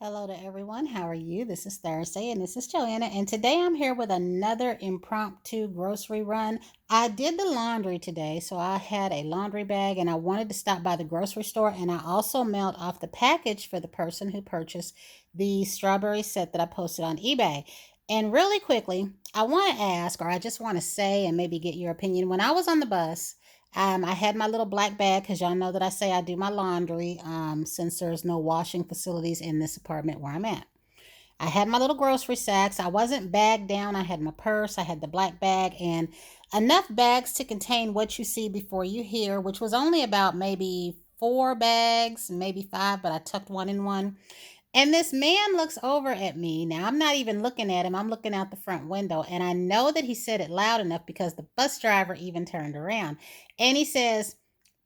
Hello to everyone. How are you? This is Thursday and this is Joanna. And today I'm here with another impromptu grocery run. I did the laundry today, so I had a laundry bag and I wanted to stop by the grocery store. And I also mailed off the package for the person who purchased the strawberry set that I posted on eBay. And really quickly, I want to ask, or I just want to say and maybe get your opinion. When I was on the bus, I had my little black bag because y'all know that I say I do my laundry since there's no washing facilities in this apartment where I'm at. I had my little grocery sacks. I wasn't bagged down. I had my purse. I had the black bag and enough bags to contain what you see before you hear, which was only about maybe 4 bags, maybe 5, but I tucked one in one. And this man looks over at me. Now, I'm not even looking at him. I'm looking out the front window. And I know that he said it loud enough because the bus driver even turned around. And he says,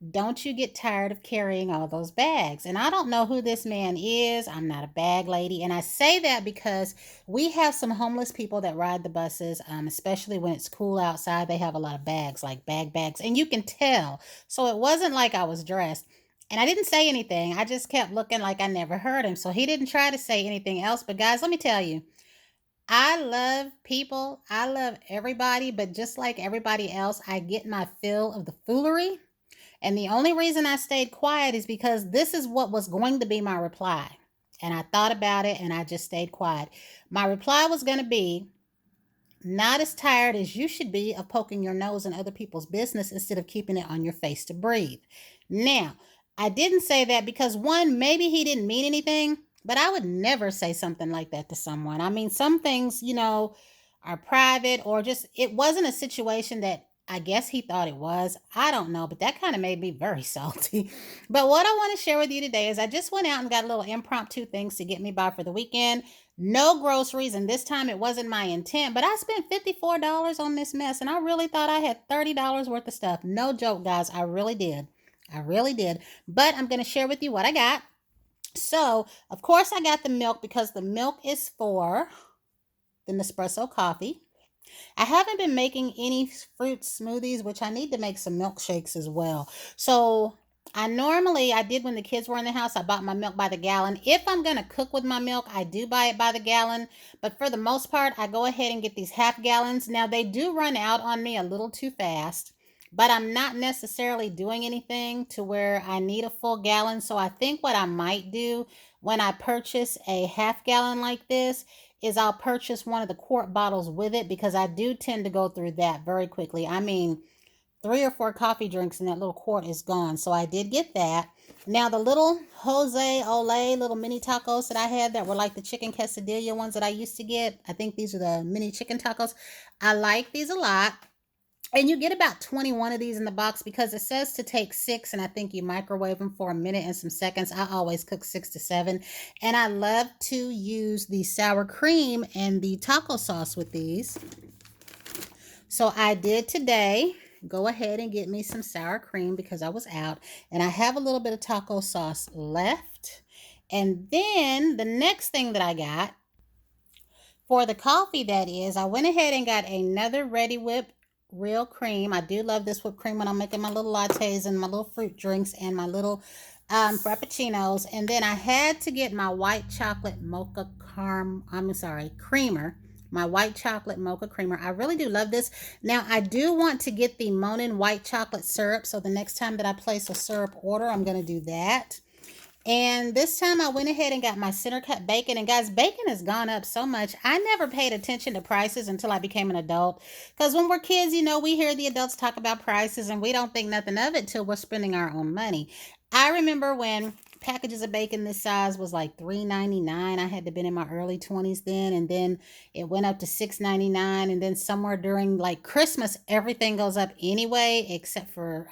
"Don't you get tired of carrying all those bags?" And I don't know who this man is. I'm not a bag lady. And I say that because we have some homeless people that ride the buses, especially when it's cool outside. They have a lot of bags, like bags. And you can tell. So it wasn't like I was dressed. And I didn't say anything. I just kept looking like I never heard him. So he didn't try to say anything else. But guys, let me tell you, I love people. I love everybody. But just like everybody else, I get my fill of the foolery. And the only reason I stayed quiet is because this is what was going to be my reply. And I thought about it and I just stayed quiet. My reply was going to be, "Not as tired as you should be of poking your nose in other people's business instead of keeping it on your face to breathe." Now, I didn't say that because one, maybe he didn't mean anything, but I would never say something like that to someone. I mean, some things, are private or just it wasn't a situation that I guess he thought it was. I don't know, but that kind of made me very salty. But what I want to share with you today is I just went out and got a little impromptu things to get me by for the weekend. No groceries, and this time it wasn't my intent, but I spent $54 on this mess, and I really thought I had $30 worth of stuff. No joke, guys. I really did. I really did. But I'm going to share with you what I got. So, of course, I got the milk because the milk is for the Nespresso coffee. I haven't been making any fruit smoothies, which I need to make some milkshakes as well. So I did when the kids were in the house, I bought my milk by the gallon. If I'm going to cook with my milk, I do buy it by the gallon. But for the most part, I go ahead and get these half gallons. Now, they do run out on me a little too fast, but I'm not necessarily doing anything to where I need a full gallon. So I think what I might do when I purchase a half gallon like this is I'll purchase one of the quart bottles with it because I do tend to go through that very quickly. I mean, 3 or 4 coffee drinks and that little quart is gone. So I did get that. Now the little Jose Ole little mini tacos that I had that were like the chicken quesadilla ones that I used to get. I think these are the mini chicken tacos. I like these a lot. And you get about 21 of these in the box because it says to take 6, and I think you microwave them for a minute and some seconds. I always cook 6 to 7. And I love to use the sour cream and the taco sauce with these. So I did today go ahead and get me some sour cream because I was out. And I have a little bit of taco sauce left. And then the next thing that I got for the coffee, that is, I went ahead and got another Ready Whip real cream. I do love this whipped cream when I'm making my little lattes and my little fruit drinks and my little frappuccinos. And then I had to get my white chocolate mocha creamer. My white chocolate mocha creamer. I really do love this. Now, I do want to get the Monin white chocolate syrup. So the next time that I place a syrup order, I'm going to do that. And this time I went ahead and got my center cut bacon. And guys, bacon has gone up so much. I never paid attention to prices until I became an adult. Because when we're kids, we hear the adults talk about prices and we don't think nothing of it till we're spending our own money. I remember when packages of bacon this size was like $3.99. I had to been in my early 20s then. And then it went up to $6.99. And then somewhere during like Christmas, everything goes up anyway, except for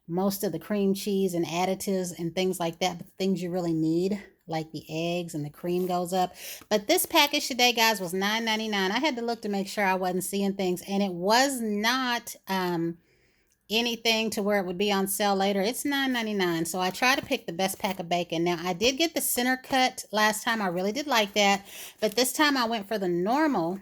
most of the cream cheese and additives and things like that, but the things you really need, like the eggs and the cream, goes up. But this package today, guys, was $9.99. I had to look to make sure I wasn't seeing things, and it was not anything to where it would be on sale later. It's $9.99. So I try to pick the best pack of bacon. Now, I did get the center cut last time. I really did like that, but this time I went for the normal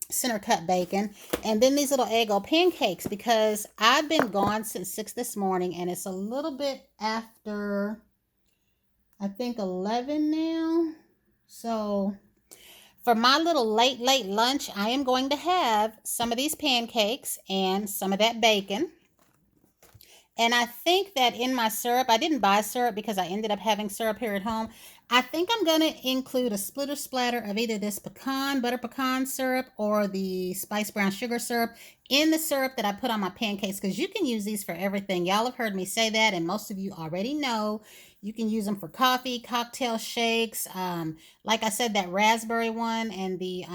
center cut bacon. And then these little Eggo pancakes, because I've been gone since 6 this morning and it's a little bit after I think 11 now. So for my little late lunch, I am going to have some of these pancakes and some of that bacon. And I think that in my syrup, I didn't buy syrup because I ended up having syrup here at home. I think I'm going to include a splitter splatter of either this butter pecan syrup or the spice brown sugar syrup in the syrup that I put on my pancakes, because you can use these for everything. Y'all have heard me say that, and most of you already know you can use them for coffee, cocktail shakes. Like I said, that raspberry one and the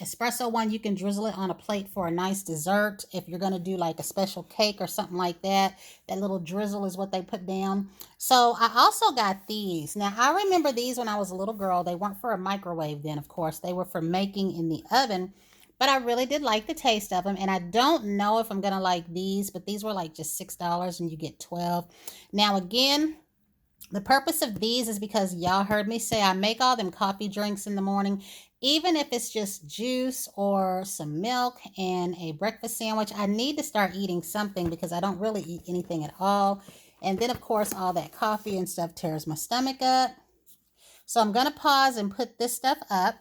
espresso one, you can drizzle it on a plate for a nice dessert if you're going to do like a special cake or something like that. That little drizzle is what they put down. So I also got these. Now, I remember these when I was a little girl. They weren't for a microwave then, of course. They were for making in the oven. But I really did like the taste of them. And I don't know if I'm going to like these, but these were like just $6 and you get 12. Now, again, the purpose of these is because y'all heard me say I make all them coffee drinks in the morning. Even if it's just juice or some milk and a breakfast sandwich, I need to start eating something because I don't really eat anything at all. And then, of course, all that coffee and stuff tears my stomach up. So I'm going to pause and put this stuff up.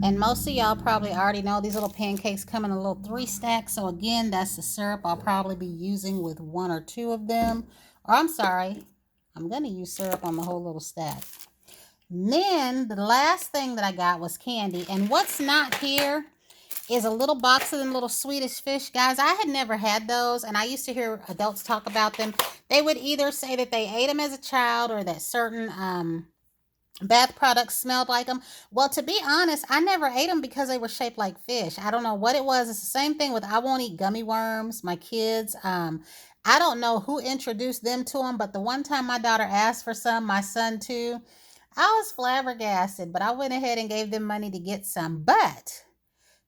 And most of y'all probably already know these little pancakes come in a little 3-stack. So again, that's the syrup I'll probably be using with 1 or 2 of them. Or I'm sorry, I'm going to use syrup on the whole little stack. And then the last thing that I got was candy. And what's not here is a little box of them little Swedish fish. Guys, I had never had those, and I used to hear adults talk about them. They would either say that they ate them as a child or that certain bath products smelled like them. Well, to be honest, I never ate them because they were shaped like fish. I don't know what it was. It's the same thing with I won't eat gummy worms. My kids, I don't know who introduced them to them, but the one time my daughter asked for some, my son too, I was flabbergasted, but I went ahead and gave them money to get some. But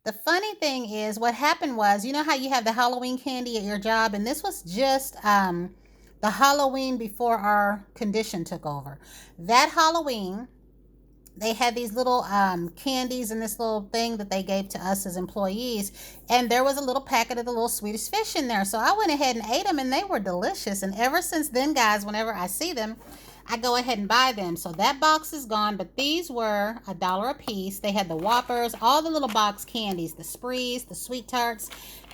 the funny thing is, what happened was, you know how you have the Halloween candy at your job, and this was just the Halloween before our condition took over. That Halloween, they had these little candies in this little thing that they gave to us as employees, and there was a little packet of the little Swedish fish in there. So I went ahead and ate them, and they were delicious. And ever since then, guys, whenever I see them, I go ahead and buy them. So that box is gone, but these were $1 a piece. They had the Whoppers, all the little box candies, the Sprees, the Sweet Tarts,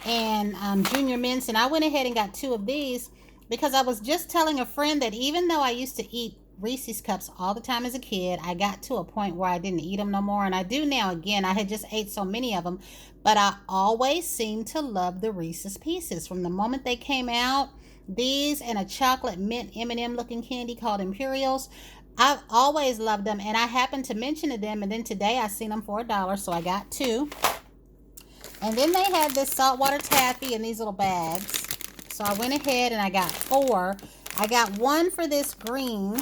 and Junior Mints. And I went ahead and got 2 of these because I was just telling a friend that even though I used to eat Reese's Cups all the time as a kid, I got to a point where I didn't eat them no more, and I do now. Again, I had just ate so many of them, but I always seemed to love the Reese's Pieces from the moment they came out. These and a chocolate mint M&M looking candy called Imperials. I've always loved them, and I happened to mention to them, and then today I seen them for $1, so I got 2. And then they had this saltwater taffy in these little bags. So I went ahead and I got 4. I got 1 for this green,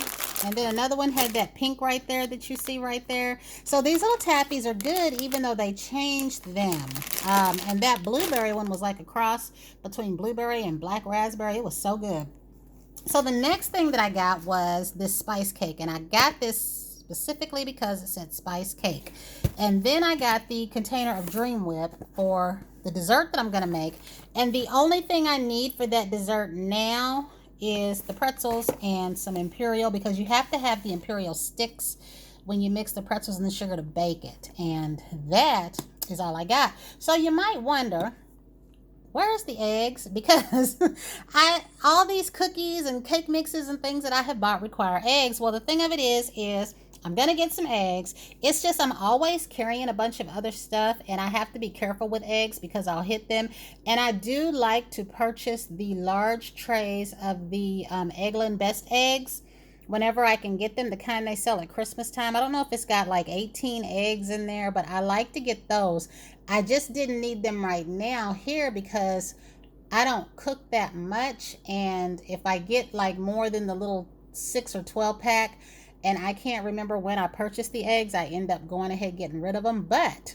and then another one had that pink right there that you see right there. So these little taffies are good, even though they changed them. And that blueberry one was like a cross between blueberry and black raspberry. It was so good. So the next thing that I got was this spice cake, and I got this specifically because it said spice cake. And then I got the container of Dream Whip for the dessert that I'm going to make. And the only thing I need for that dessert now is the pretzels and some Imperial, because you have to have the Imperial sticks when you mix the pretzels and the sugar to bake it. And that is all I got. So you might wonder, where's the eggs? Because all these cookies and cake mixes and things that I have bought require eggs. Well, the thing of it is I'm going to get some eggs. It's just I'm always carrying a bunch of other stuff, and I have to be careful with eggs because I'll hit them. And I do like to purchase the large trays of the Eggland Best eggs whenever I can get them, the kind they sell at Christmas time. I don't know if it's got like 18 eggs in there, but I like to get those. I just didn't need them right now here because I don't cook that much, and if I get like more than the little 6 or 12 pack, and I can't remember when I purchased the eggs, I end up going ahead getting rid of them. But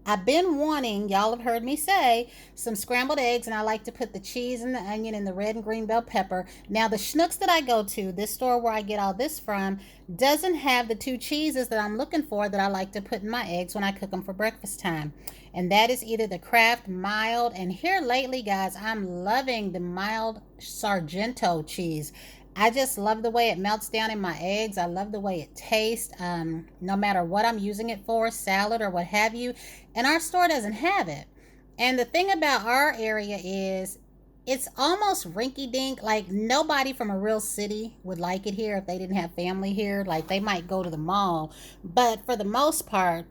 I've been wanting, y'all have heard me say, some scrambled eggs, and I like to put the cheese and the onion and the red and green bell pepper. Now, the Schnucks that I go to, this store where I get all this from, doesn't have the 2 cheeses that I'm looking for that I like to put in my eggs when I cook them for breakfast time. And that is either the Kraft Mild, and here lately, guys, I'm loving the Mild Sargento cheese. I just love the way it melts down in my eggs. I love the way it tastes, no matter what I'm using it for, salad or what have you. And our store doesn't have it. And the thing about our area is it's almost rinky dink. Like nobody from a real city would like it here if they didn't have family here. Like they might go to the mall. But for the most part,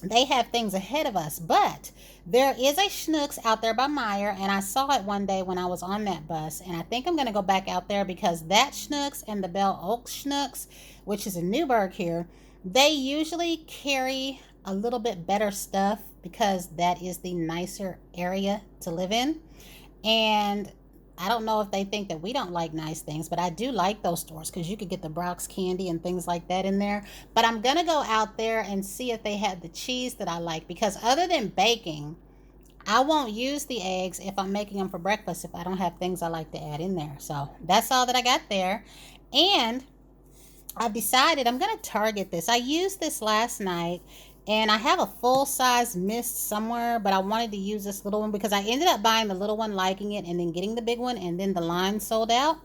they have things ahead of us. But there is a Schnucks out there by Meyer, and I saw it one day when I was on that bus, and I think I'm going to go back out there because that Schnucks and the Bell Oaks Schnucks, which is in Newburgh here, they usually carry a little bit better stuff because that is the nicer area to live in. And I don't know if they think that we don't like nice things, but I do like those stores because you could get the Brock's candy and things like that in there. But I'm going to go out there and see if they have the cheese that I like, because other than baking, I won't use the eggs if I'm making them for breakfast if I don't have things I like to add in there. So that's all that I got there. And I've decided I'm going to Target this. I used this last night, and I have a full-size mist somewhere, but I wanted to use this little one because I ended up buying the little one, liking it, and then getting the big one, and then the line sold out.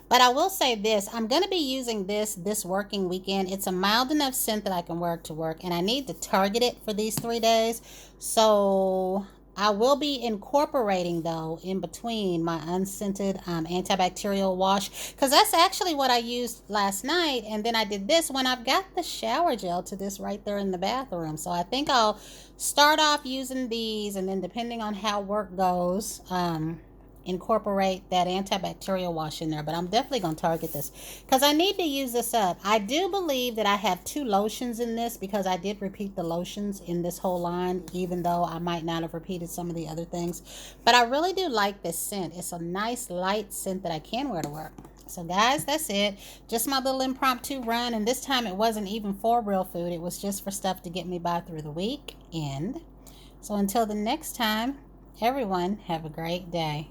But I will say this, I'm going to be using this working weekend. It's a mild enough scent that I can wear to work, and I need to Target it for these 3 days. So I will be incorporating, though, in between my unscented antibacterial wash, because that's actually what I used last night. And then I did this when I've got the shower gel to this right there in the bathroom. So I think I'll start off using these, and then depending on how work goes, incorporate that antibacterial wash in there. But I'm definitely going to Target this because I need to use this up. I do believe that I have 2 lotions in this because I did repeat the lotions in this whole line, even though I might not have repeated some of the other things. But I really do like this scent. It's a nice light scent that I can wear to work. So guys, that's it. Just my little impromptu run, and this time it wasn't even for real food. It was just for stuff to get me by through the weekend. So until the next time, everyone have a great day.